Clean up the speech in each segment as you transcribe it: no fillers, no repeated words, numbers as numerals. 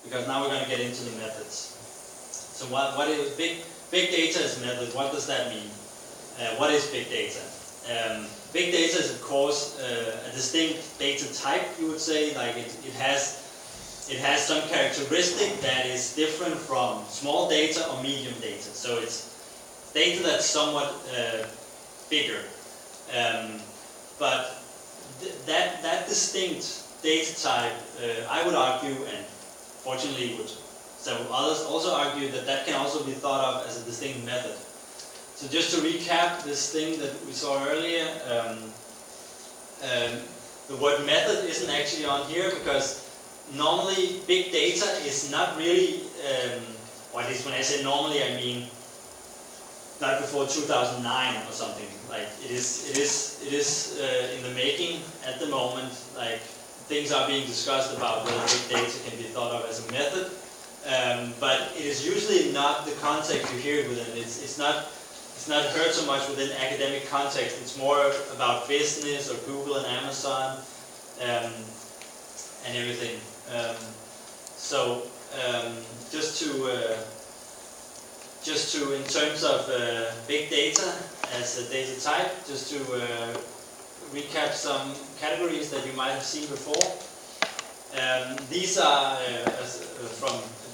because now we're going to get into the methods. So what is big data is method? What does that mean? What is big data? Big data is of course a distinct data type, you would say. Like it has some characteristic that is different from small data or medium data. So it's data that's somewhat bigger. But that distinct data type, I would argue, and fortunately would several others also argue, that can also be thought of as a distinct method. So just to recap this thing that we saw earlier, the word method isn't actually on here because normally big data is not really, or at least when I say normally I mean not before 2009 or something. Like it is in the making at the moment. Like things are being discussed about whether big data can be thought of as a method, but it is usually not the context you hear it within. It's not heard so much within academic context. It's more about business or Google and Amazon and everything. Just to in terms of big data as a data type, just to recap some categories that you might have seen before. These are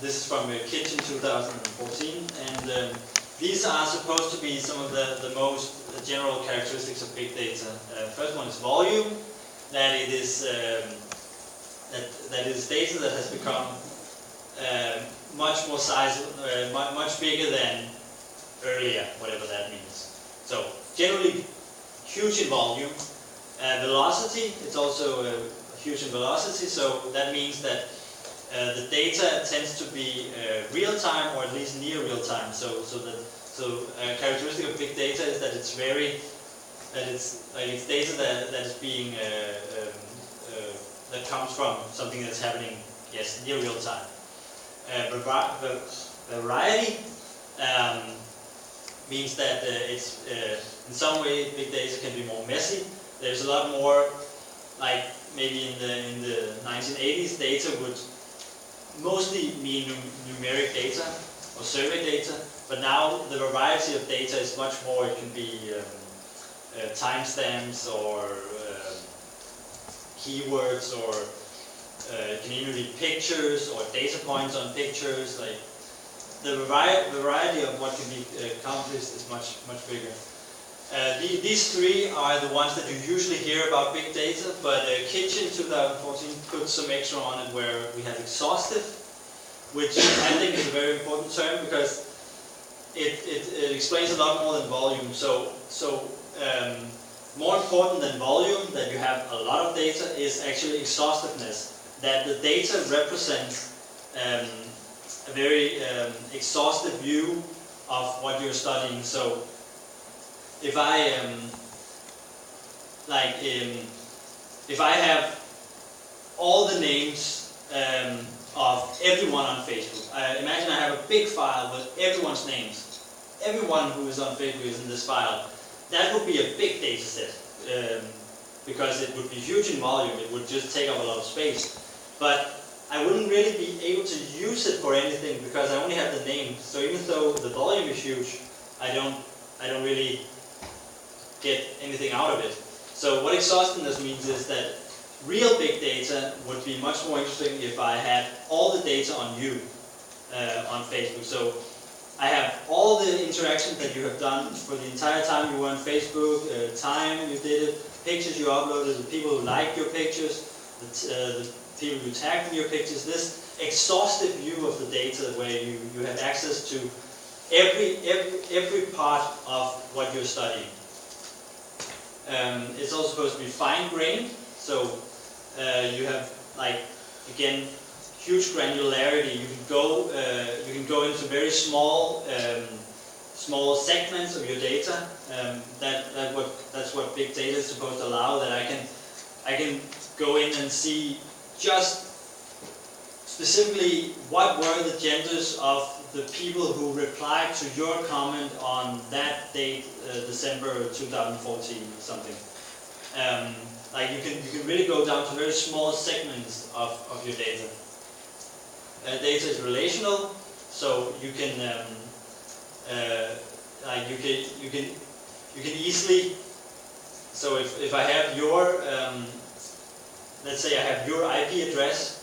this is from Kitchen 2014, and these are supposed to be some of the most general characteristics of big data. First one is volume, that it is that is data that has become much more sizable, much bigger than earlier, whatever that means. So generally huge in volume. Velocity, it's also huge in velocity, so that means that the data tends to be real-time or at least near real-time. So a characteristic of big data is that it's it's data that is being that comes from something that's happening, yes, near real-time. Variety means that it's in some way big data can be more messy. There's a lot more, like maybe in the 1980s, data would mostly mean numeric data or survey data, but now the variety of data is much more. It can be timestamps or keywords, or it can even be pictures or data points on pictures. Like the variety of what can be accomplished is much bigger. These three are the ones that you usually hear about big data, but Kitchen 2014 put some extra on it where we have exhaustive, which I think is a very important term because it explains a lot more than volume. So more important than volume, that you have a lot of data, is actually exhaustiveness, that the data represents a very exhaustive view of what you're studying. So if I if I have all the names of everyone on Facebook, imagine I have a big file with everyone's names. Everyone who is on Facebook is in this file. That would be a big data set because it would be huge in volume. It would just take up a lot of space. But I wouldn't really be able to use it for anything because I only have the names. So even though the volume is huge, I don't really get anything out of it. So what exhaustiveness means is that real big data would be much more interesting if I had all the data on you on Facebook. So I have all the interactions that you have done for the entire time you were on Facebook, time you did it, pictures you uploaded, the people who liked your pictures, the people who tagged in your pictures. This exhaustive view of the data where you have access to every part of what you're studying. It's also supposed to be fine-grained, so you have, like, again, huge granularity. You can go into very small segments of your data. That's what big data is supposed to allow. That I can go in and see just specifically what were the genders of the people who replied to your comment on that date, December 2014 or something. Like you can really go down to very small segments of your data. data is relational, so you can you can easily. So if I have your let's say I have your IP address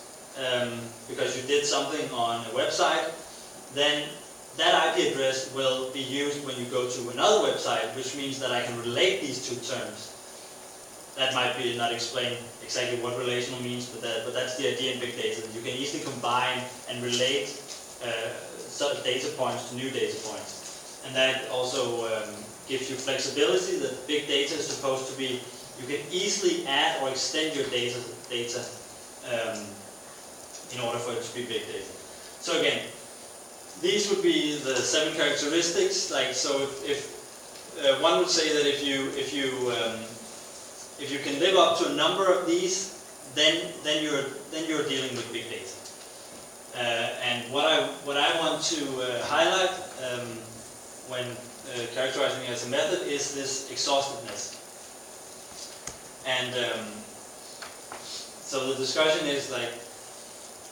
because you did something on a website, then that IP address will be used when you go to another website, which means that I can relate these two terms. That might be not explain exactly what relational means, but that's the idea in big data. You can easily combine and relate data points to new data points. And that also gives you flexibility. That big data is supposed to be, you can easily add or extend your data in order for it to be big data. So again, these would be the 7 characteristics. Like, so if one would say that if you can live up to a number of these, then you're dealing with big data. And what I want to highlight when characterizing as a method is this exhaustiveness. And so the discussion is like,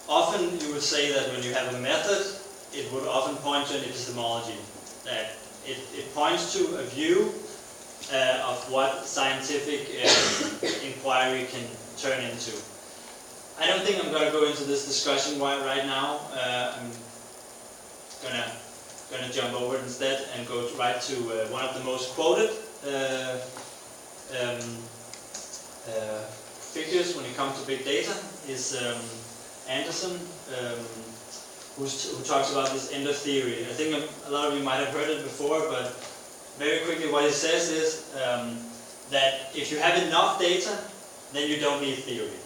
often you would say that when you have a method, it would often point to an epistemology, that it points to a view of what scientific inquiry can turn into. I don't think I'm going to go into this discussion right now. I'm gonna jump over it instead and go right to one of the most quoted figures when it comes to big data is Anderson, who talks about this end of theory. I think a lot of you might have heard it before, but very quickly what he says is that if you have enough data, then you don't need theory.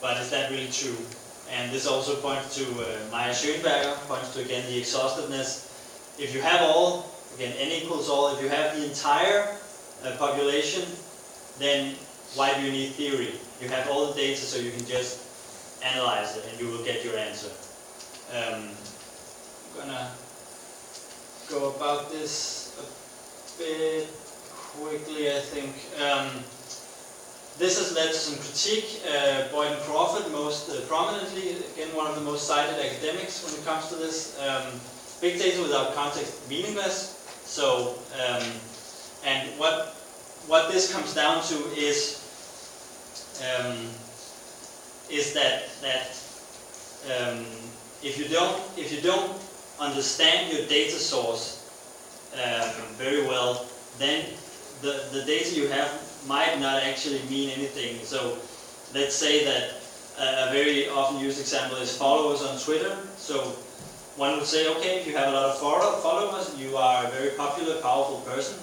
But is that really true? And this also points to Maya Schoenberger, points to again the exhaustiveness. If you have all, again n equals all, if you have the entire population, then why do you need theory? You have all the data, so you can just analyze it and you will get your answer. I'm gonna go about this a bit quickly, I think. This has led to some critique. Boyd and Crawford most prominently, again one of the most cited academics when it comes to this. Big data without context meaningless. So, and what this comes down to is that if you don't understand your data source very well, then the data you have might not actually mean anything. So let's say that a very often used example is followers on Twitter. So one would say, okay, if you have a lot of followers, you are a very popular, powerful person.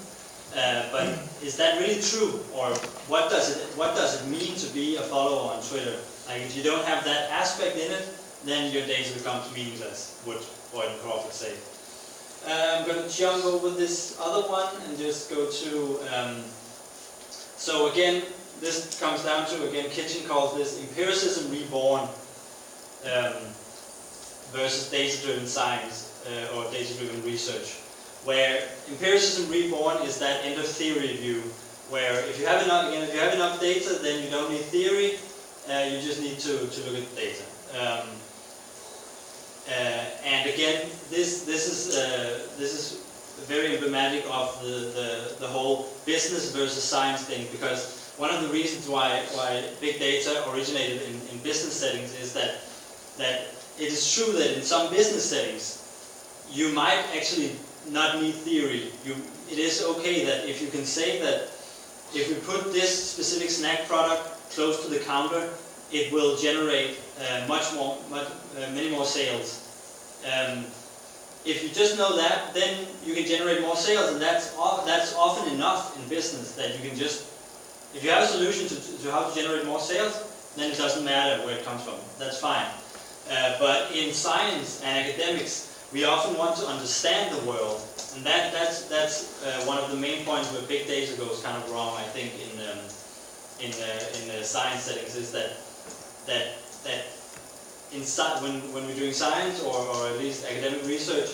But is that really true? Or what does it mean to be a follower on Twitter? Like, if you don't have that aspect in it, then your data becomes meaningless, would Boyd and Crawford say. I'm going to jump over this other one and just go to so again, this comes down to, again, Kitchen calls this empiricism reborn versus data-driven science or data-driven research. Where empiricism reborn is that end of theory view, where if you have enough data, then you don't need theory. You just need to look at the data. And again, this is very emblematic of the whole business versus science thing, because one of the reasons why big data originated in business settings is that it is true that in some business settings you might actually not need theory. It is okay that if you can say that if we put this specific snack product close to the counter, it will generate many more sales. If you just know that, then you can generate more sales, and that's often enough in business, that you can just, if you have a solution to how to generate more sales, then it doesn't matter where it comes from. That's fine. But in science and academics, we often want to understand the world, and that's one of the main points where big data goes kind of wrong, I think, in the science settings, is that when we're doing science or at least academic research,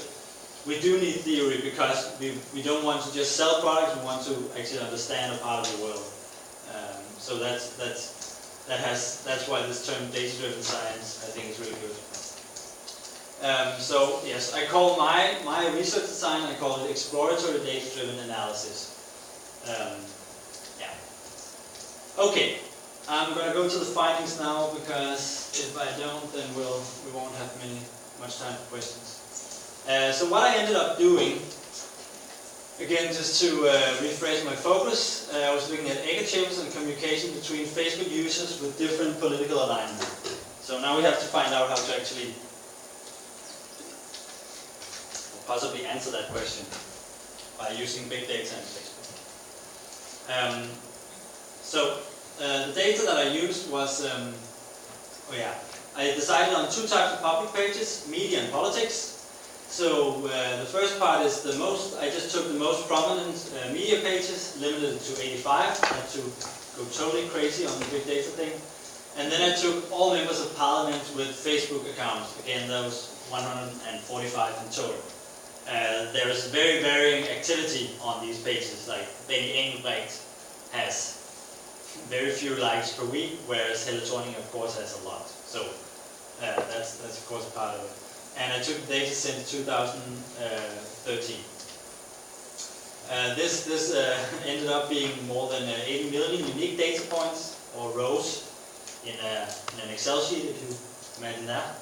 we do need theory, because we don't want to just sell products, we want to actually understand a part of the world. So that's that's why this term data-driven science I think is really good. So yes, I call my research design, I call it exploratory data-driven analysis. Yeah. Okay, I'm going to go to the findings now, because if I don't, then we won't have much time for questions. So what I ended up doing, again, just to rephrase my focus, I was looking at echo chambers and communication between Facebook users with different political alignment. So now we have to find out how to actually possibly answer that question by using big data and Facebook. The data that I used was, I decided on 2 types of public pages, media and politics. So the first part is I just took the most prominent media pages, limited it to 85, I had to go totally crazy on the big data thing. And then I took all members of parliament with Facebook accounts, again those 145 in total. There is very varying activity on these pages, like Benny Engelbrecht has very few likes per week, whereas Helle Thorning of course has a lot. So that's of course a part of it. And I took the data since 2013. This ended up being more than 80 million unique data points, or rows, in an Excel sheet, if you imagine that.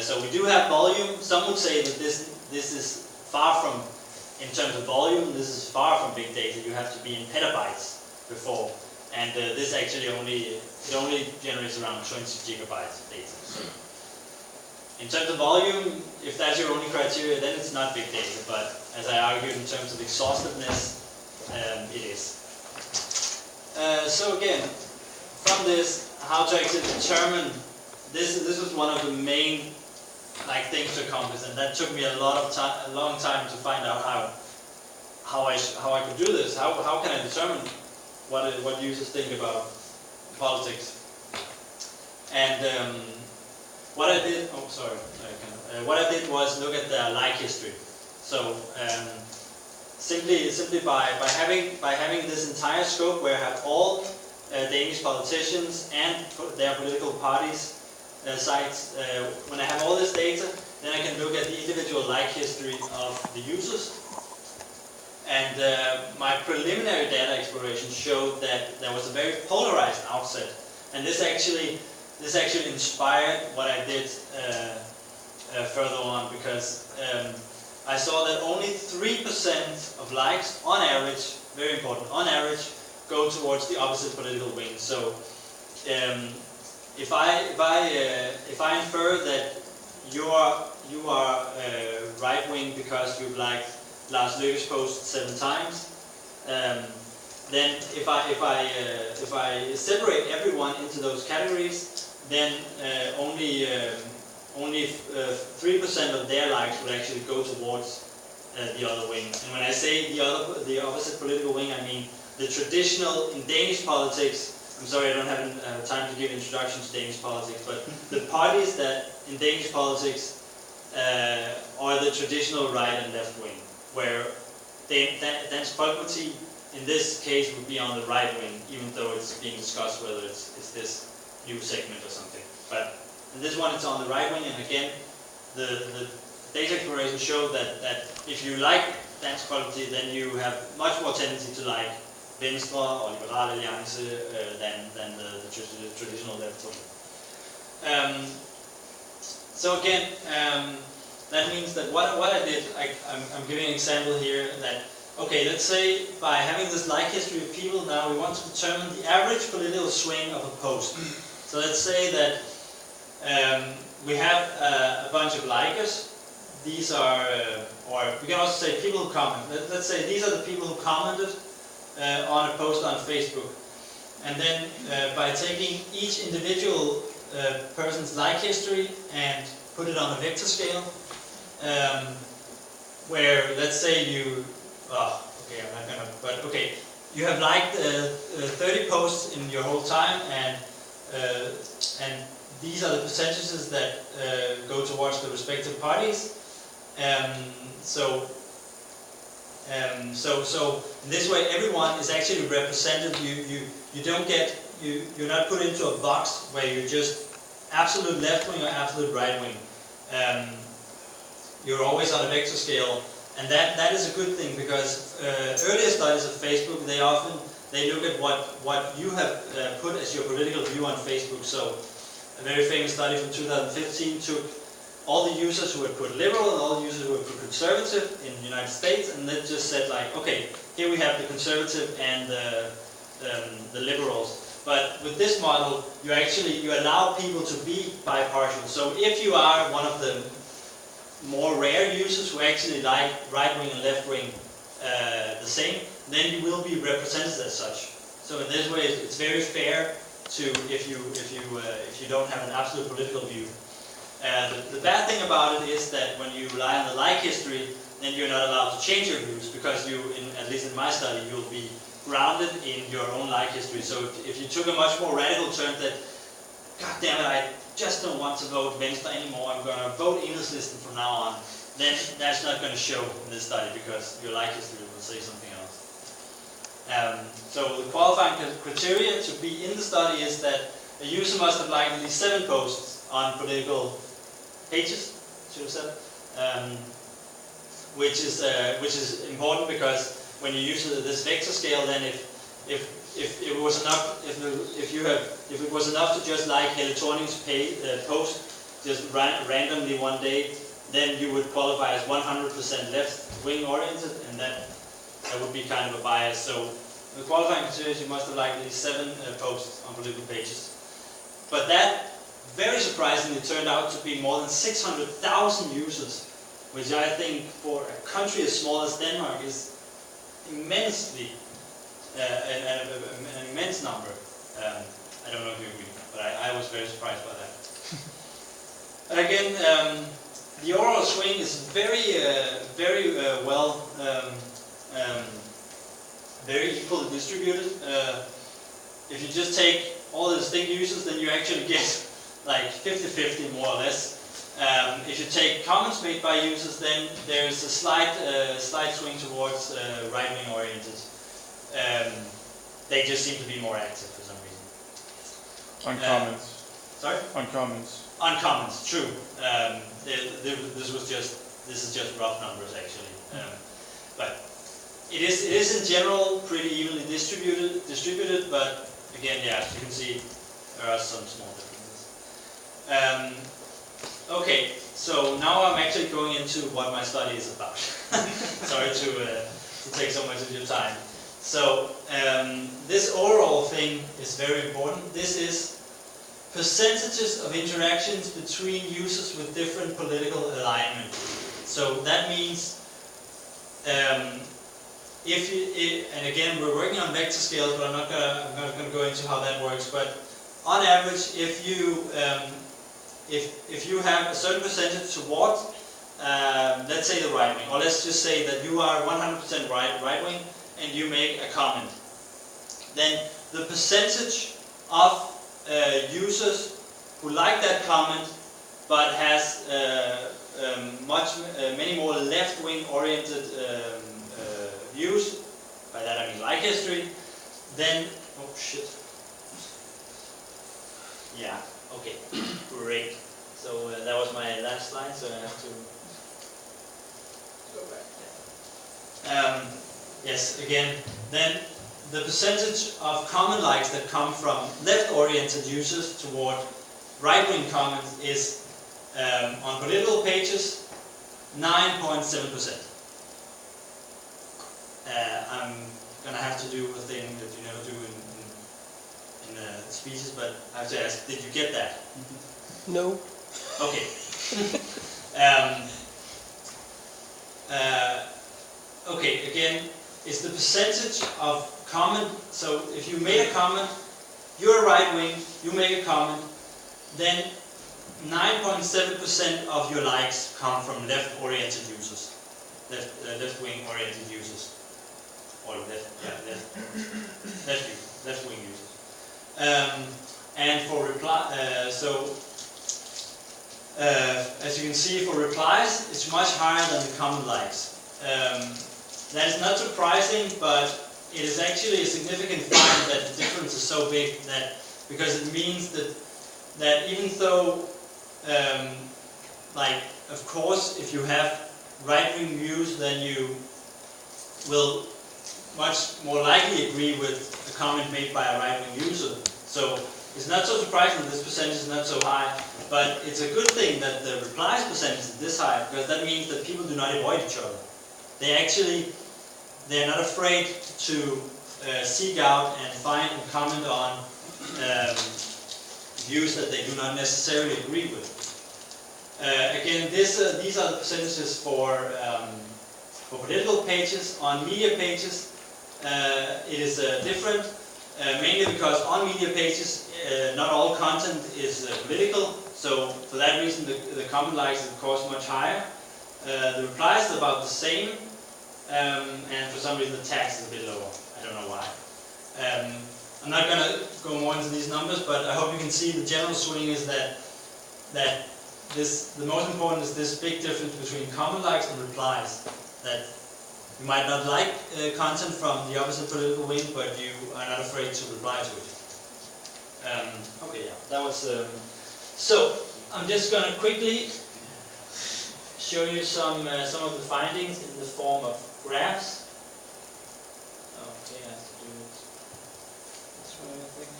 So we do have volume. Some would say that this is far from, in terms of volume, this is far from big data. You have to be in petabytes before, and this actually only generates around 20 gigabytes of data. So in terms of volume, if that's your only criteria, then it's not big data. But as I argued, in terms of exhaustiveness, it is. So again, from this, how to actually determine this was one of the main things to accomplish, and that took me a long time to find out how I could do this. How can I determine what users think about politics? And what I did was look at their like history. So simply by having this entire scope where I have all Danish politicians and their political parties sites, when I have all this data, then I can look at the individual like history of the users. And my preliminary data exploration showed that there was a very polarized outset, and this actually inspired what I did further on, because I saw that only 3% of likes, on average, very important, on average, go towards the opposite political wing. So if I infer that you are right wing because you've liked Lars Løkke's post 7 times, then if I separate everyone into those categories, then only 3% of their likes would actually go towards the other wing. And when I say the opposite political wing, I mean the traditional, in Danish politics, I'm sorry I don't have time to give introduction to Danish politics, but the parties that in Danish politics are the traditional right and left wing, where Dansk Folkeparti in this case would be on the right wing, even though it's being discussed whether it's this new segment or something. But in this one it's on the right wing, and again the data exploration showed that if you like Dansk Folkeparti, then you have much more tendency to like Venstre or Liberal Alliance than the traditional left wing. So again, that means that what I did, I'm giving an example here that, okay, let's say by having this like history of people, now we want to determine the average political swing of a post. So let's say that we have a bunch of likers. These are, or we can also say people who comment. Let's say these are the people who commented on a post on Facebook. And then by taking each individual person's like history and put it on a vector scale, where let's say you, okay, I'm not gonna, but okay, you have liked 30 posts in your whole time, and these are the percentages that go towards the respective parties. So in this way, everyone is actually represented. You don't get you're not put into a box where you're just absolute left wing or absolute right wing. You're always on a vector scale, and that is a good thing, because earlier studies of Facebook, they look at what you have put as your political view on Facebook. So a very famous study from 2015 took all the users who had put liberal and all the users who had put conservative in the United States, and then just said like, okay, here we have the conservative and the liberals. But with this model, you allow people to be bipartial. So if you are one of the more rare users who actually like right wing and left wing the same, then you will be represented as such. So in this way, it's very fair to if you don't have an absolute political view. The bad thing about it is that when you rely on the like history, then you're not allowed to change your views, because at least in my study, you'll be grounded in your own like history. So if you took a much more radical turn that, God damn it, I just don't want to vote Venstre anymore, I'm going to vote Enhedslisten from now on, then that's not going to show in this study, because your like history will say something else. So the qualifying criteria to be in the study is that a user must have liked at least 7 posts on political pages, should have said, which is important, because when you use this vector scale, then if it was enough, if it was enough to just like Helle Thorning's post just randomly one day, then you would qualify as 100% left-wing oriented, and that would be kind of a bias. So the qualifying criteria, you must have liked at least 7 posts on political pages. But that very surprisingly turned out to be more than 600,000 users, which I think for a country as small as Denmark is immensely an immense number. I don't know if you agree, but I was very surprised by that. Again, the overall swing is very well, very equally distributed. If you just take all the distinct users, then you actually get like 50-50 more or less. If you take comments made by users, then there's a slight swing towards right-wing oriented. They just seem to be more active for some reason. On comments. Sorry? On comments. On comments, true. This is just rough numbers actually. But it is in general pretty evenly distributed. But again, yeah, as you can see, there are some small differences. Okay, so now I'm actually going into what my study is about. Sorry to take so much of your time. So this overall thing is very important. This is percentages of interactions between users with different political alignment. So that means and again, we're working on vector scales, but I'm not going to go into how that works. But on average, if you have a certain percentage toward, let's say the right wing, or let's just say that you are 100% right wing, and you make a comment, then the percentage of users who like that comment, but has many more left-wing oriented views, by that I mean like history, then, oh shit, yeah, okay, great. So that was my last slide, so I have to go back. Yes, again, then the percentage of comment likes that come from left-oriented users toward right-wing comments is, on political pages, 9.7%. I'm going to have to do a thing that you never do in speeches, but I have to ask, did you get that? No. Okay. Okay, again, it's the percentage of comment. So if you made a comment, you're a right wing, you make a comment, then 9.7% of your likes come from left-oriented users, left-wing oriented users, or left-wing users. And for reply, as you can see, for replies, it's much higher than the comment likes. That is not surprising, but it is actually a significant find that the difference is so big that, because it means that even though, like, of course, if you have right-wing views, then you will much more likely agree with a comment made by a right-wing user. So it's not so surprising that this percentage is not so high, but it's a good thing that the replies percentage is this high, because that means that people do not avoid each other. They're not afraid to seek out and find and comment on views that they do not necessarily agree with. Again, these are the percentages for political pages. On media pages, it is different, mainly because on media pages, not all content is political. So for that reason, the comment likes is of course much higher. The replies is about the same, and for some reason the tax is a bit lower. I don't know why. I'm not going to go more into these numbers, but I hope you can see the general swing is that the most important is this big difference between comment likes and replies. That you might not like content from the opposite political wing, but you are not afraid to reply to it. Okay, yeah, that was. So I'm just going to quickly show you some of the findings in the form of graphs. Okay, I have to do it this way, I think.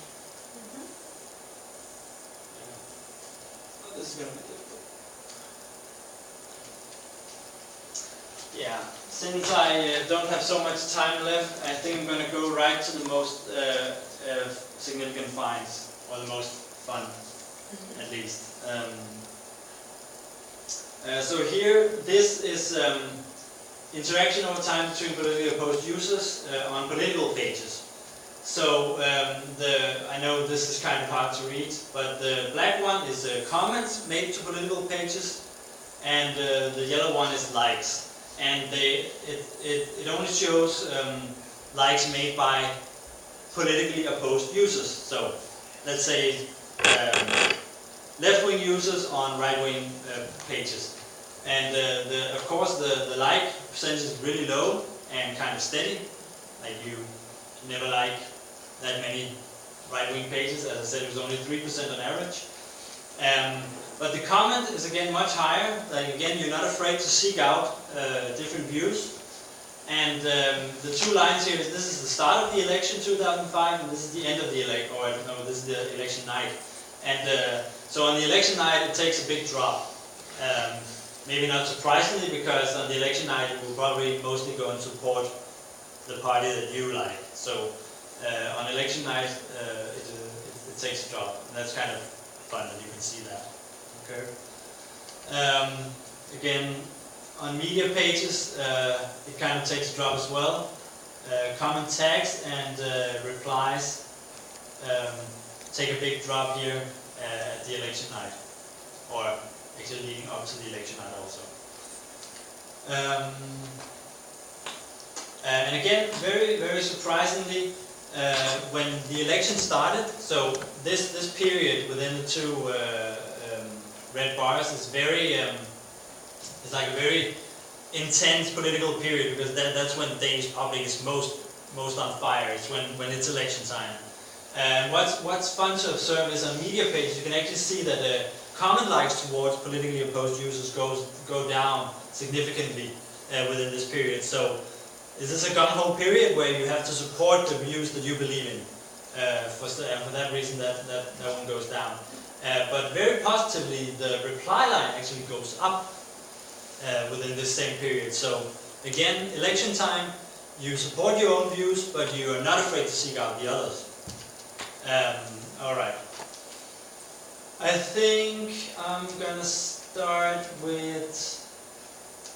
Yeah. Oh, this is going to be difficult. Yeah, since I don't have so much time left, I think I'm going to go right to the most significant finds, or the most fun, at least. So here, this is interaction over time between politically opposed users on political pages. So I know this is kind of hard to read, but the black one is comments made to political pages, and the yellow one is likes. And it only shows likes made by politically opposed users. So let's say left-wing users on right-wing pages. And of course the like percentage is really low and kind of steady. Like you never like that many right-wing pages. As I said, it was only 3% on average. But the comment is again much higher. Like again, you're not afraid to seek out different views. And the two lines here, this is the start of the election 2005, and this is the end of the election, or no, this is the election night. And so on the election night, it takes a big drop. Maybe not surprisingly, because on the election night, you will probably mostly go and support the party that you like. So on election night, it takes a drop, and that's kind of fun that you can see that. Okay. Again, on media pages, it kind of takes a drop as well. Comment tags and replies take a big drop here at the election night, or actually leading up to the election night also. And again, very, very surprisingly, when the election started, so this period within the two red bars is very, it's like a very intense political period, because that's when the Danish public is most on fire. It's when it's election time. And what's fun to observe is on media pages, you can actually see that the comment likes towards politically opposed users go down significantly within this period. So is this a gung-ho period where you have to support the views that you believe in? For that reason, that one goes down. But very positively, the reply line actually goes up within this same period. So again, election time, you support your own views, but you are not afraid to seek out the others. All right. I think I'm going to start with,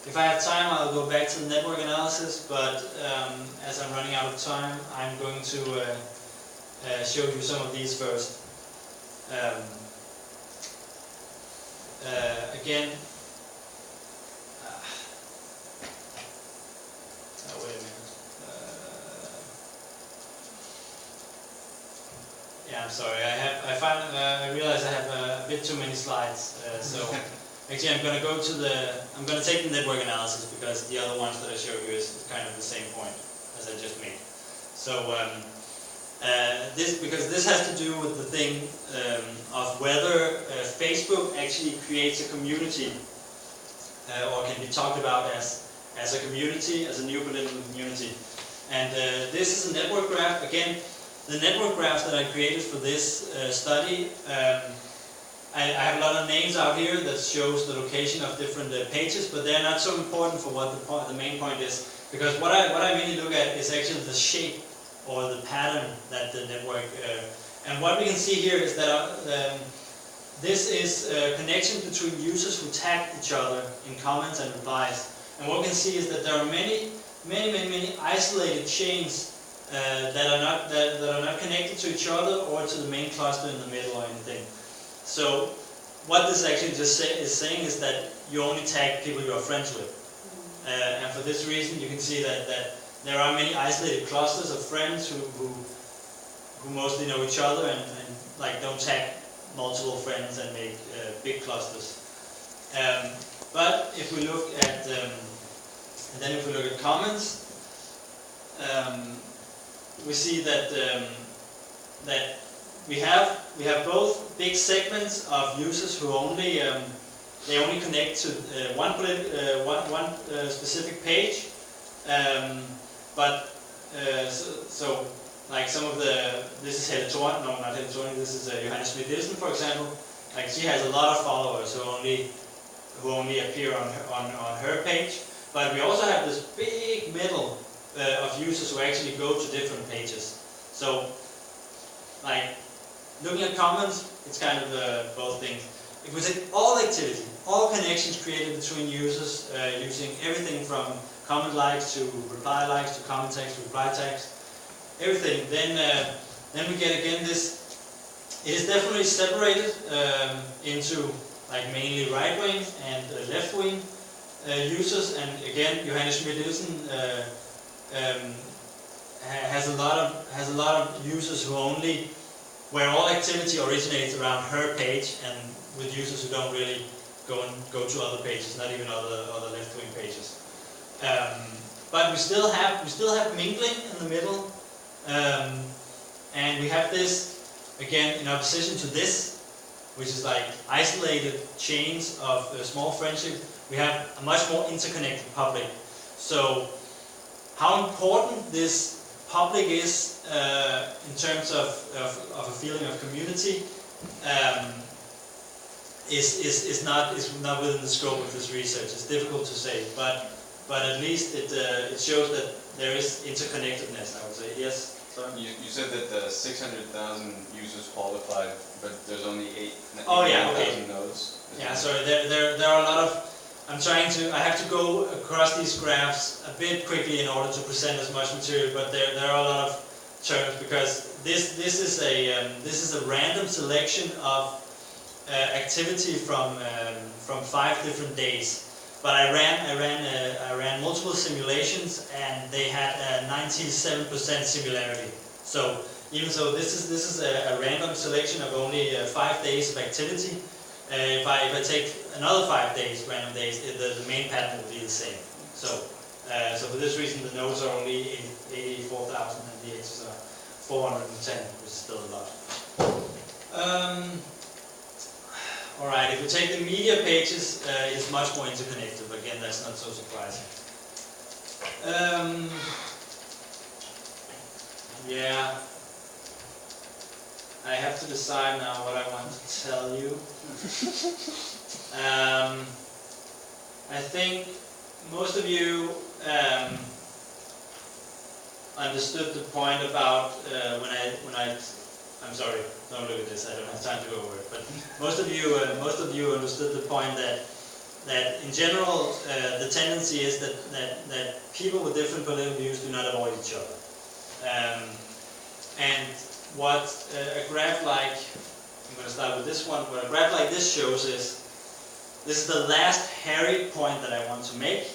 if I have time, I'll go back to the network analysis, but as I'm running out of time, I'm going to show you some of these first. Again, wait a minute. Yeah, I'm sorry. I realize I have a bit too many slides. So actually, I'm going to take the network analysis, because the other ones that I showed you is kind of the same point as I just made. So because this has to do with the thing of whether Facebook actually creates a community or can be talked about as a community, as a new political community. And this is a network graph. Again, the network graphs that I created for this study, I have a lot of names out here that shows the location of different pages, but they're not so important for what the main point is, because what I really look at is actually the shape or the pattern that the network, and what we can see here is that this is a connection between users who tag each other in comments and replies. And what we can see is that there are many isolated chains that are not connected to each other or to the main cluster in the middle or anything. So what this actually just is saying is that you only tag people you are friends with. And for this reason you can see that there are many isolated clusters of friends who mostly know each other and like don't tag multiple friends and make big clusters. But if we look at and then if we look at comments, we see that we have both big segments of users who only they only connect to one specific page, but so like some of this is Helle Thorning, no, not Helle Thorning, this is Johanne Schmidt-Nielsen, for example. Like she has a lot of followers who only appear on her page. But we also have this big middle of users who actually go to different pages. So, like, looking at comments, it's kind of both things. If we take all activity, all connections created between users, using everything from comment likes to reply likes to comment text to reply text, everything, then we get again this. It is definitely separated into like mainly right wing and left wing users, and again, Johanne Schmidt-Nielsen has a lot of users who only where all activity originates around her page, and with users who don't really go to other pages, not even other left wing pages. But we still have mingling in the middle, and we have this again in opposition to this, which is like isolated chains of small friendship. We have a much more interconnected public. So how important this public is in terms of a feeling of community is not within the scope of this research. It's difficult to say, but at least it shows that there is interconnectedness, I would say. Yes. You said that 600,000 users qualified, but there's only 8,000 nodes. Yeah, sorry. There are a lot of. I have to go across these graphs a bit quickly in order to present as much material, but there are a lot of terms, because this is a random selection of activity from 5 different days. But I ran multiple simulations, and they had a 97% similarity. So even though this is a random selection of only 5 days of activity, if I take another 5 days, random days, the main pattern will be the same. So for this reason, the nodes are only 84,000 and the X's are 410, which is still a lot. Alright, if we take the media pages, it's much more interconnected, but again, that's not so surprising. Yeah. I have to decide now what I want to tell you. I think most of you understood the point about I'm sorry, don't look at this. I don't have time to go over it. But most of you understood the point that in general the tendency is that people with different political views do not avoid each other. And what a graph like, I'm going to start with this one, what a graph like this shows is, this is the last hairy point that I want to make.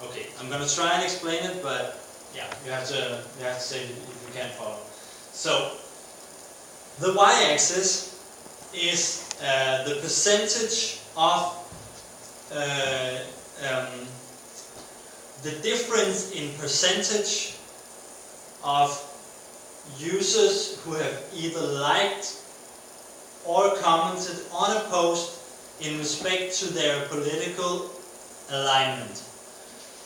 Okay, I'm going to try and explain it, but yeah, you have to say it if you can't follow. So, the y-axis is the percentage of the difference in percentage of users who have either liked or commented on a post in respect to their political alignment.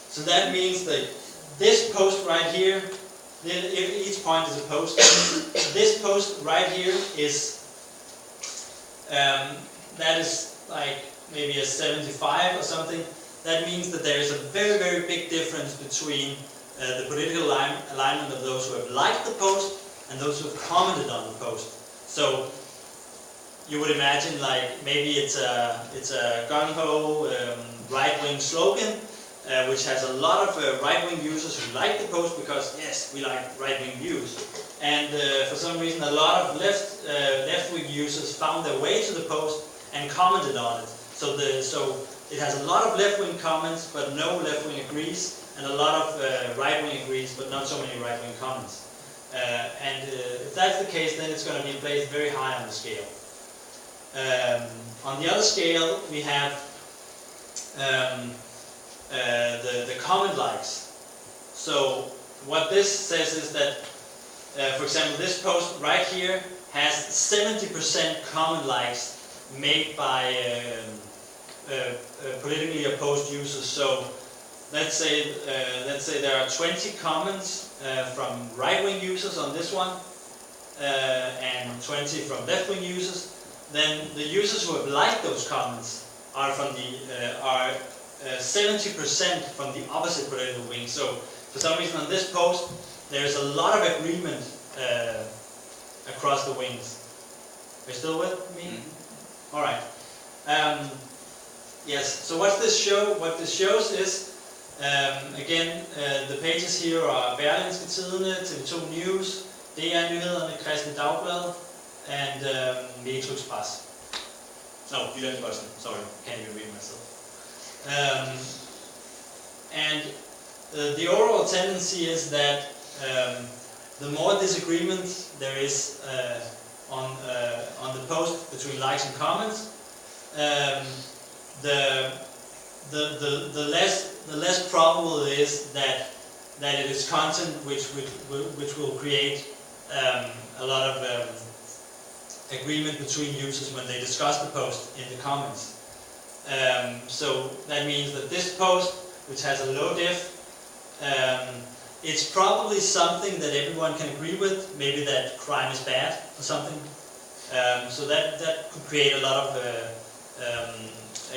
So that means that this post right here, each point is a post, this post right here is, that is like maybe a 75 or something. That means that there is a very, very big difference between the political alignment of those who have liked the post and those who have commented on the post. So you would imagine like maybe it's a gung-ho right-wing slogan, which has a lot of right-wing users who like the post because yes, we like right-wing views, and for some reason a lot of left-wing users found their way to the post and commented on it. So it has a lot of left-wing comments, but no left-wing agrees, and a lot of right-wing agrees, but not so many right-wing comments. And if that's the case, then it's going to be placed very high on the scale. On the other scale, we have the comment likes. So what this says is that, for example, this post right here has 70% comment likes made by politically opposed users. So let's say there are 20 comments from right-wing users on this one, and 20 from left-wing users. Then the users who have liked those comments are from the 70% from the opposite political wing. So for some reason on this post there's a lot of agreement across the wings. Are you still with me? Mm-hmm. All right. Yes. So what's this show? What this shows is again the pages here are Berlingske Tidende, TV2 News, DR Nyhederne, Kristelig Dagblad, and Metro Express. No, Jyllands-Posten. Sorry, can't even read myself. And the overall tendency is that the more disagreement there is on the post between likes and comments, the less probable it is that it is content which will create a lot of agreement between users when they discuss the post in the comments. So that means that this post, which has a low diff, it's probably something that everyone can agree with. Maybe that crime is bad or something. So that could create a lot of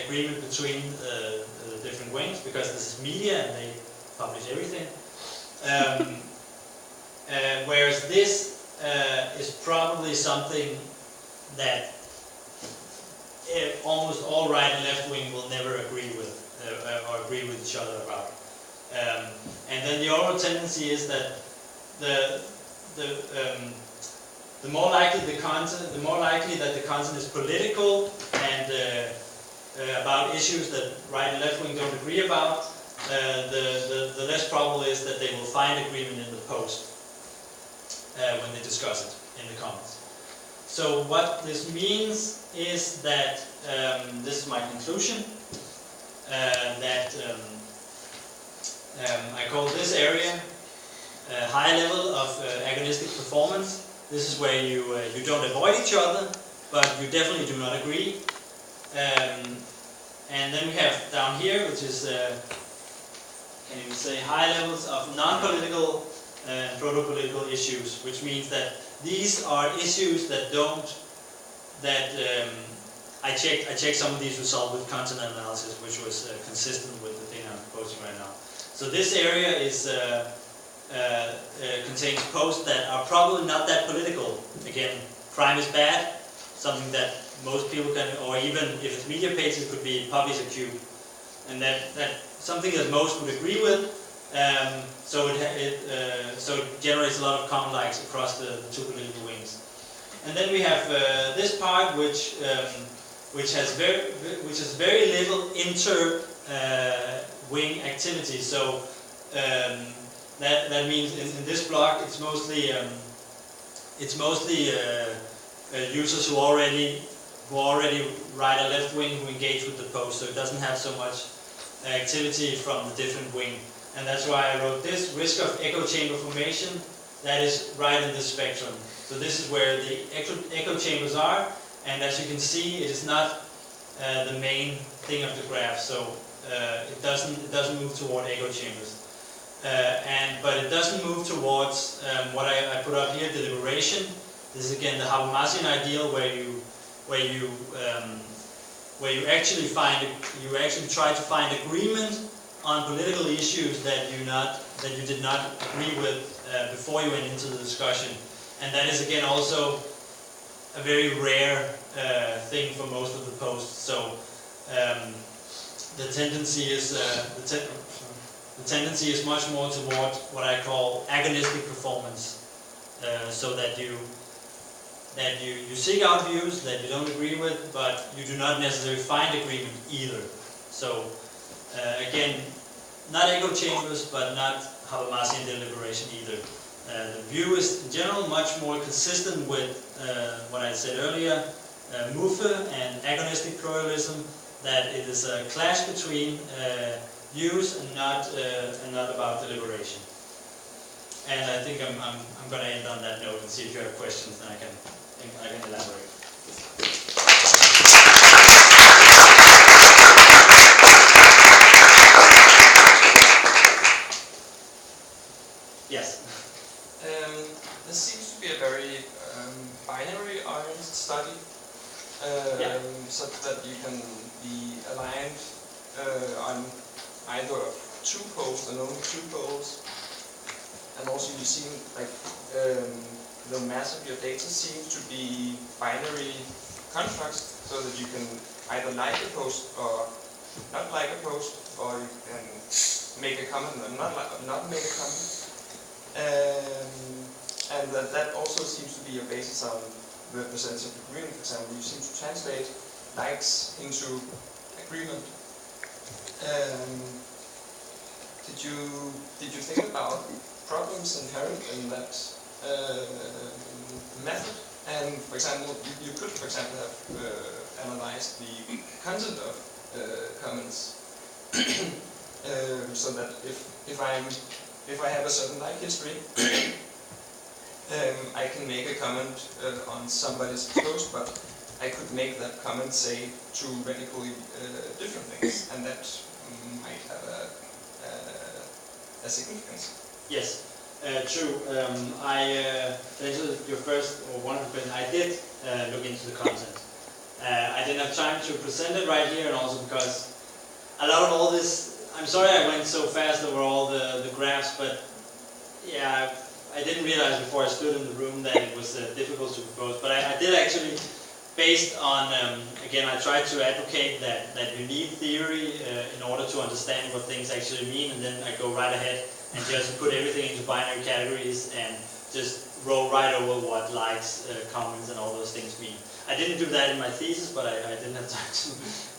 agreement between the different wings, because this is media and they publish everything. Whereas this is probably something that almost all right and left wing will never agree with or agree with each other about. And then the overall tendency is that the more likely that the content is political and about issues that right and left wing don't agree about, the less probable is that they will find agreement in the post when they discuss it in the comments. So what this means is that, this is my conclusion, that I call this area a high level of agonistic performance. This is where you don't avoid each other, but you definitely do not agree. And then we have down here, which is, can you say, high levels of non-political and proto-political issues, which means that these are issues that I checked some of these results with content analysis, which was consistent with the thing I'm posting right now. So this area is contains posts that are probably not that political. Again, crime is bad, something that most people can, or even if it's media pages, it could be publicEthosITU, and that something that most would agree with. So it generates a lot of common likes across the two political wings. And then we have this part which has very little inter wing activity. So that means in this block it's mostly users who already who already right or left wing who engage with the post, so it doesn't have so much activity from the different wing. And that's why I wrote this, risk of echo chamber formation, that is right in this spectrum. So this is where the echo chambers are, and as you can see, it is not the main thing of the graph, so it doesn't move toward echo chambers. But it doesn't move towards what I put up here, deliberation. This is again the Habermasian ideal, where you actually try to find agreement on political issues that you did not agree with before you went into the discussion, and that is again also a very rare thing for most of the posts. So the tendency is much more toward what I call agonistic performance, so that you seek out views that you don't agree with, but you do not necessarily find agreement either. So again, not echo chambers, but not Habermasian deliberation either. The view is in general much more consistent with what I said earlier, Muffe and agonistic pluralism, that it is a clash between views and not about deliberation. And I think I'm going to end on that note and see if you have questions, then I can elaborate. Yes. This seems to be a very binary-oriented study, such that you can be aligned on either of two poles and only two poles, and also you seem like the mass of your data seems to be binary constructs, so that you can either like a post or not like a post, or you can make a comment or not make a comment. And that also seems to be a basis on representative agreement. For example, you seem to translate likes into agreement. Did you think about problems inherent in that method? And for example, you could, for example, have analyzed the content of comments, so that if I have a certain like history, I can make a comment on somebody's post, but I could make that comment say two radically different things, and that might have a significance. Yes, true. To answer your first or one of the questions, I did look into the content. I didn't have time to present it right here, and also because a lot of all this, I'm sorry I went so fast over all the graphs, but yeah, I didn't realize before I stood in the room that it was difficult to propose. But I did actually, based on, again, I tried to advocate that you need theory in order to understand what things actually mean, and then I go right ahead and just put everything into binary categories and just roll right over what likes, comments, and all those things mean. I didn't do that in my thesis, but I didn't have time to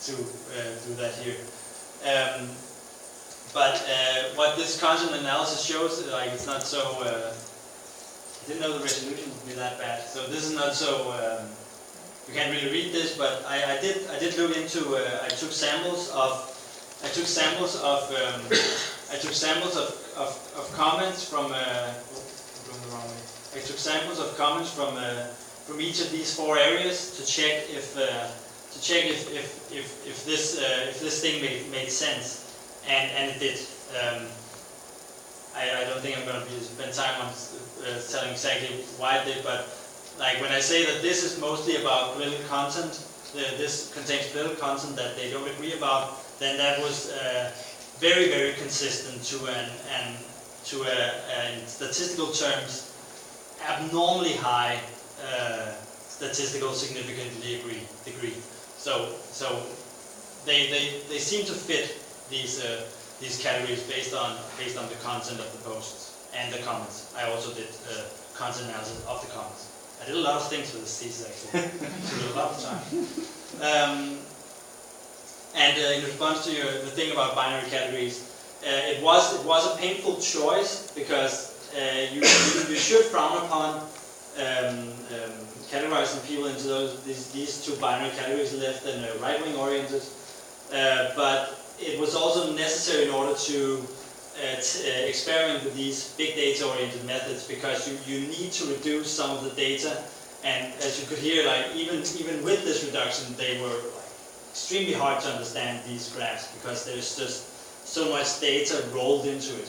do that here. But what this content analysis shows, like, it's not so. I didn't know the resolution would be that bad, so this is not so. You can't really read this, but I did look into. I took samples of comments from. I took samples of comments from each of these four areas to check if this thing made sense. And it did. I don't think I'm going to spend time on telling exactly why it did, but like when I say that this is mostly about political content, this contains political content that they don't agree about, then that was very, very consistent to in statistical terms, abnormally high statistical significantly degree. So they seem to fit these categories based on the content of the posts and the comments. I also did content analysis of the comments. I did a lot of things with this thesis actually. Took a lot of time. And in response to the thing about binary categories, it was a painful choice because you should frown upon categorizing people into these two binary categories, left and right-wing oriented. But it was also necessary in order to experiment with these big data oriented methods, because you need to reduce some of the data, and as you could hear, like even with this reduction, they were extremely hard to understand, these graphs, because there's just so much data rolled into it.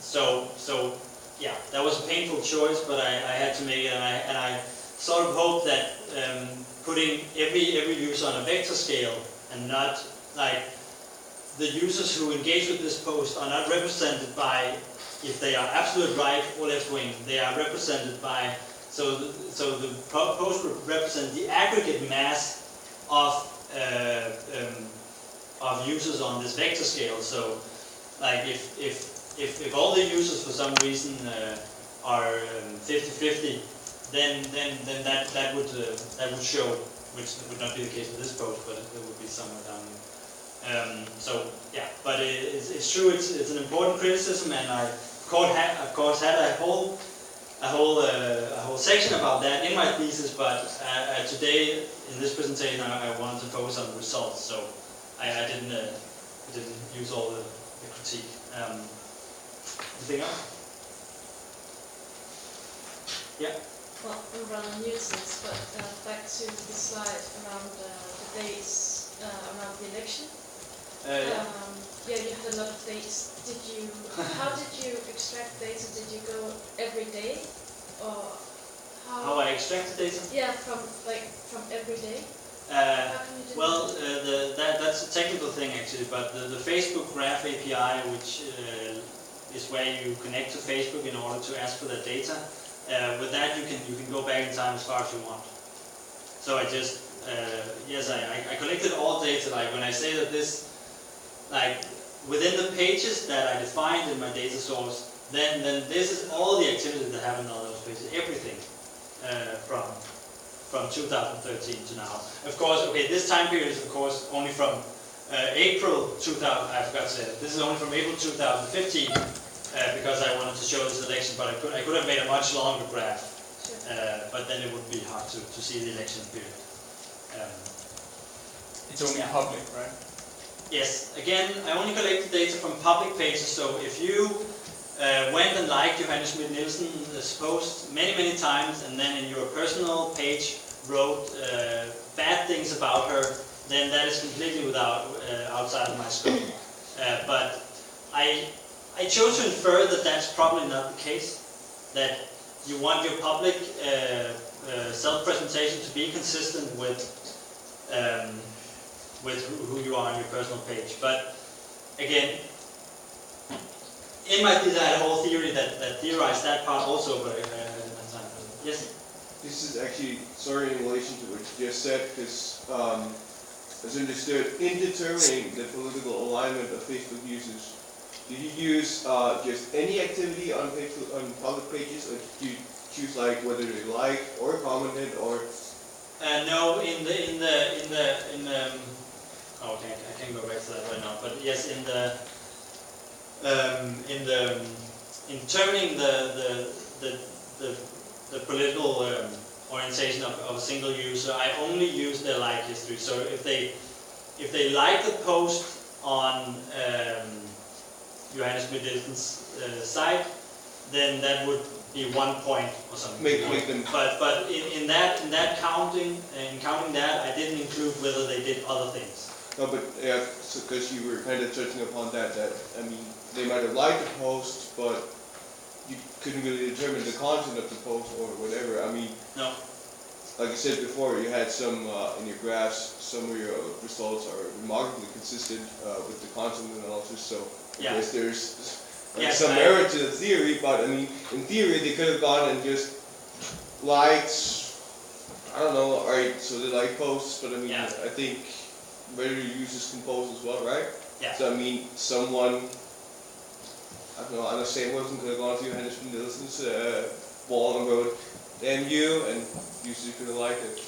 So yeah, that was a painful choice, but I had to make it, and I sort of hope that putting every user on a vector scale, and not like the users who engage with this post are not represented by if they are absolute right or left wing. They are represented by, so the post would represent the aggregate mass of users on this vector scale. So like if all the users for some reason are 50-50, then that would show, which would not be the case with this post, but it would be somewhere down here. So yeah, but it's true. It's an important criticism, and I of course had a whole section about that in my thesis. But today in this presentation, I wanted to focus on the results. So I didn't use all the critique. Anything else? Yeah. Well, I'm rather new to this, but back to the slide around the dates around the election. Yeah. Yeah, you had a lot of dates. How did you extract data? Did you go every day, or how I extract the data? Yeah, from every day. How can you do well, that? that's a technical thing actually, but the Facebook Graph API, which is where you connect to Facebook in order to ask for the data. With that, you can go back in time as far as you want. So I just yes, I collected all data. Like when I say that this, like within the pages that I defined in my data source, then this is all the activities that happened on those pages, everything from 2013 to now. Of course, okay, this time period is of course only from April 2000. I forgot to say that this is only from April 2015. Because I wanted to show this election, but I could have made a much longer graph, but then it would be hard to see the election period. It's only public, right? Yes. Again, I only collected data from public pages. So if you went and liked Johannes Schmidt-Nielsen's post many times, and then in your personal page wrote bad things about her, then that is completely outside of my scope. But I chose to infer that that's probably not the case, that you want your public self-presentation to be consistent with who you are on your personal page. But again, in my thesis I had a whole theory that theorized that part also, but yes? This is actually, sorry, in relation to what you just said, because as understood, in determining the political alignment of Facebook users, do you use just any activity on Facebook, on public pages, or do you choose like whether they like or commented or? No, in okay, I can't go back to that right now. But yes, in determining the political orientation of a single user, I only use their like history. So if they like the post on Johannes Schmidt-Nielsen's site, then that would be 1 point or something. Make them. But in counting that, I didn't include whether they did other things. No, but yeah, because you were kind of touching upon that I mean, they might have liked the post, but you couldn't really determine the content of the post or whatever. I mean, no. Like I said before, you had some in your graphs. Some of your results are remarkably consistent with the content analysis. So I guess there's some merit to the theory, but I mean, in theory, they could have gone and just liked, I don't know, alright, so they like posts, but I mean, I think regular users can post as well, right? Yeah. So I mean, someone, I don't know, Anna Samuelson could have gone to Johannes Schmidt-Nielsen's wall and wrote, "Damn you," and users could have liked it.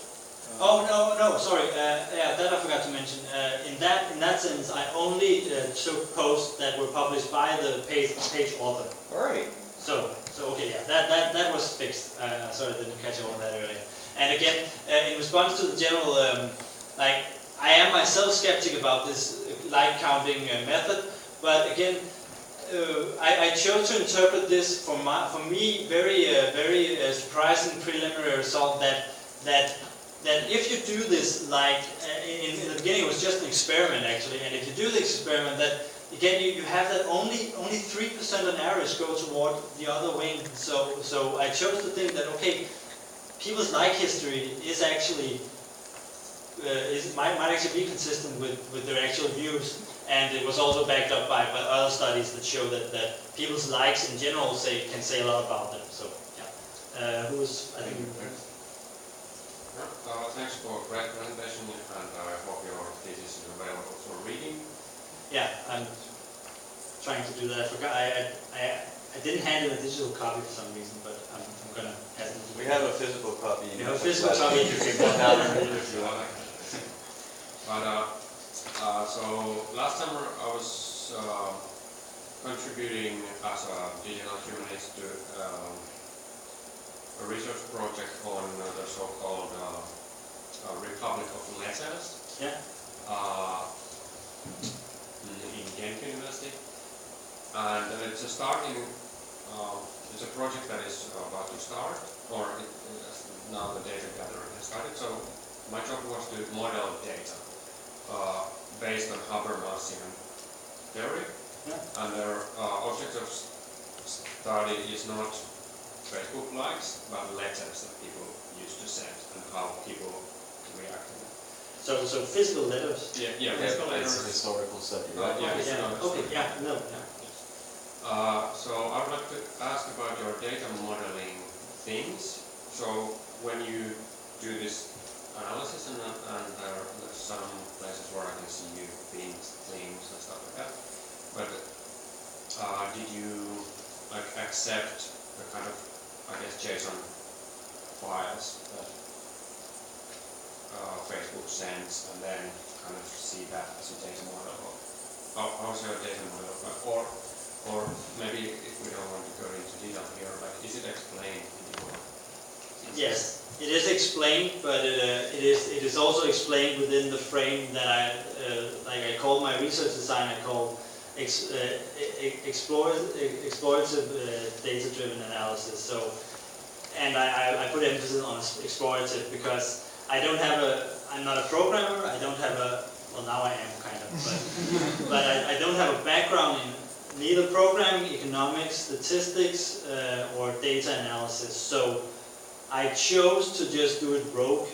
Oh no, sorry. Yeah, that I forgot to mention. In that sense, I only took posts that were published by the page author. All right. So okay, yeah, that was was fixed. Sorry, I didn't catch all that earlier. And again, in response to the general, like, I am myself skeptic about this like counting method, but again, I chose to interpret this for me very surprising preliminary result that if you do this, like in the beginning it was just an experiment actually, and if you do the experiment, that again you have that only 3% of errors go toward the other wing. So I chose to think that okay, people's like history is actually might actually be consistent with their actual views, and it was also backed up by other studies that show that people's likes in general can say a lot about them. So yeah, who was I think. Thanks for a great presentation, and I hope your thesis is available for reading. Yeah, I'm trying to do that. I forgot. I didn't hand in a digital copy for some reason, but I'm gonna have it. We have a physical copy. You have a physical copy. You can come down and read it if you want. But so last summer I was contributing as a digital humanist to a research project on the so-called Republic of Letters. Yeah. In Ghent University, and it's a it's a project that is about to start, or now the data gathering has started. So my job was to model data based on Habermasian theory, and their object of study is not Facebook likes, but letters that people used to send and how people react to them. So physical letters. Yeah, It's a historical study, right? Okay. Yeah. No. So I would like to ask about your data modeling things. So when you do this analysis, and there's some places where I can see you themes and stuff like that. But did you like accept the kind of, I guess, JSON files that Facebook sends, and then kind of see that as a data model? How's your data model? Or maybe if we don't want to go into detail here, like, is it explained in your? Yes, it is explained, but it is also explained within the frame that I call my research design. I call explorative data-driven analysis. So, and I put emphasis on explorative because I'm not a programmer. I don't have well, now I am kind of, but I don't have a background in neither programming, economics, statistics, or data analysis. So I chose to just do it rogue.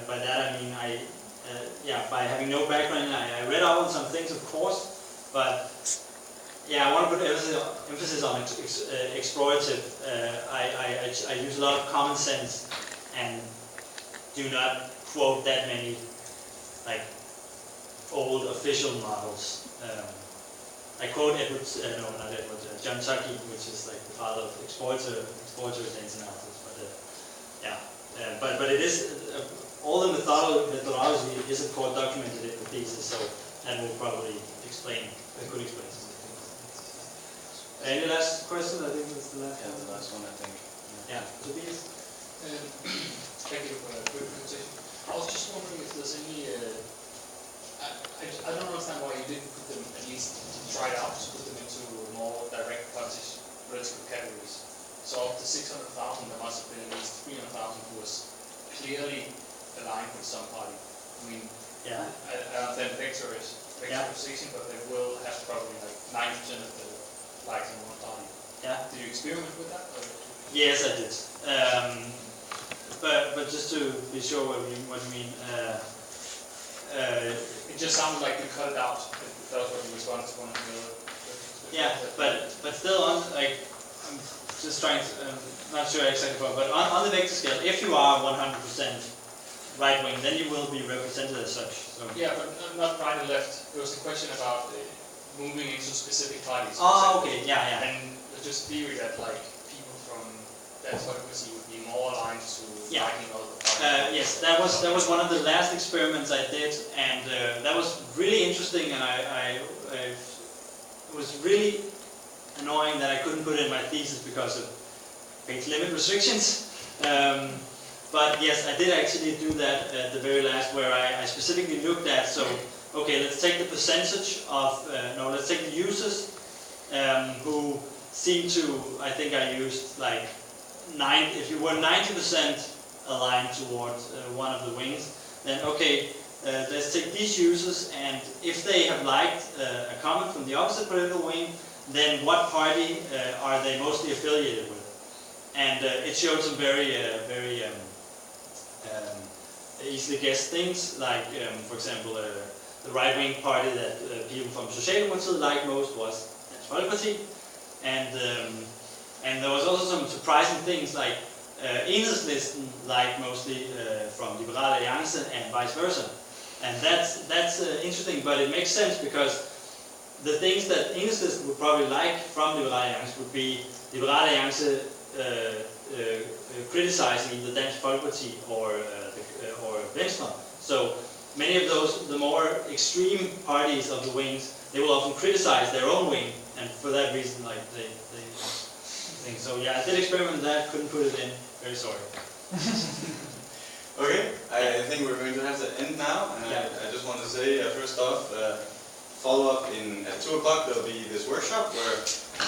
By that I mean by having no background, I read up on some things, of course, but yeah, I want to put emphasis on explorative. I use a lot of common sense and do not quote that many like old official models. I quote John Tuckey, which is like the father of explorative data analysis. But it is all the methodology is of course documented in the thesis, so that will probably explain. I could explain some of the things. Any last question? I think that's the last one. Yeah, the last one I think. Yeah, Tobias. Thank you for a good presentation. I was just wondering if there's any. I don't understand why you didn't put them, at least try out to put them into more direct political categories. So of the 600,000, there must have been at least 300,000 who was clearly aligned with some party. I mean, Yeah. I understand vectorization, but they will have probably like 90% of the likes in one party. Yeah. Did you experiment with that? Or? Yes, I did. But just to be sure what you mean. It just sounded like you cut it out. If that was what you responded to one of the other. Yeah, but still on like I'm just trying to not sure exactly what, but on the vector scale, if you are 100% right wing, then you will be represented as such. So. Yeah, but not right and left. It was a question about moving into specific parties. Oh, okay, yeah. And there's just theory that like people from that democracy would be more aligned to liking other parties. Yes, that was one of the last experiments I did, and that was really interesting, and it was really annoying that I couldn't put it in my thesis because page limit restrictions. But yes, I did actually do that at the very last, where I specifically looked at, so, okay, let's take the percentage of, let's take the users who seem to, I think I used like, if you were 90% aligned towards one of the wings, then okay, let's take these users, and if they have liked a comment from the opposite political wing, then what party are they mostly affiliated with? And it showed some very easily guessed things, like, for example, the right-wing party that people from Socialdemokratiet liked most was Dansk Folkeparti, and there was also some surprising things, like Enhedslisten liked mostly from Liberal Alliance and vice versa. And that's interesting, but it makes sense, because the things that Enhedslisten would probably like from Liberal Alliance would be Liberal Alliance criticizing either Dansk Folkeparti or Venstre. So many of those, the more extreme parties of the wings, they will often criticize their own wing, and for that reason, like they think. So yeah, I did experiment with that, couldn't put it in. Very sorry. Okay, I think we're going to have to end now, and I just want to say, first off, follow up at 2 o'clock there'll be this workshop where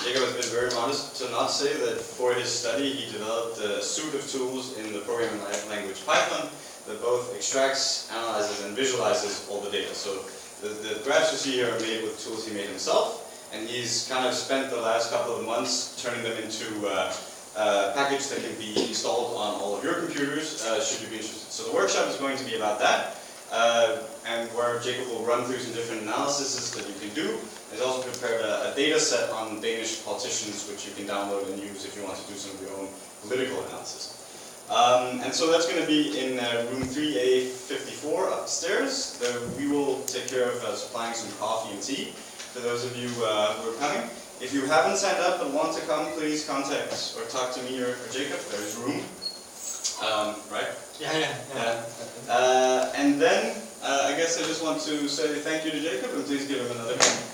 Jakob has been very modest to not say that for his study he developed a suite of tools in the programming language Python that both extracts, analyzes, and visualizes all the data. So the graphs you see here are made with tools he made himself, and he's kind of spent the last couple of months turning them into a package that can be installed on all of your computers, should you be interested. So the workshop is going to be about that, and where Jakob will run through some different analyses that you can do. He's also prepared a data set on Danish politicians, which you can download and use if you want to do some of your own political analysis. And so that's going to be in room 3A54 upstairs. We will take care of supplying some coffee and tea for those of you who are coming. If you haven't signed up and want to come, please contact or talk to me or Jakob. There's room. Right? Yeah. And then I guess I just want to say thank you to Jakob, and please give him another hand.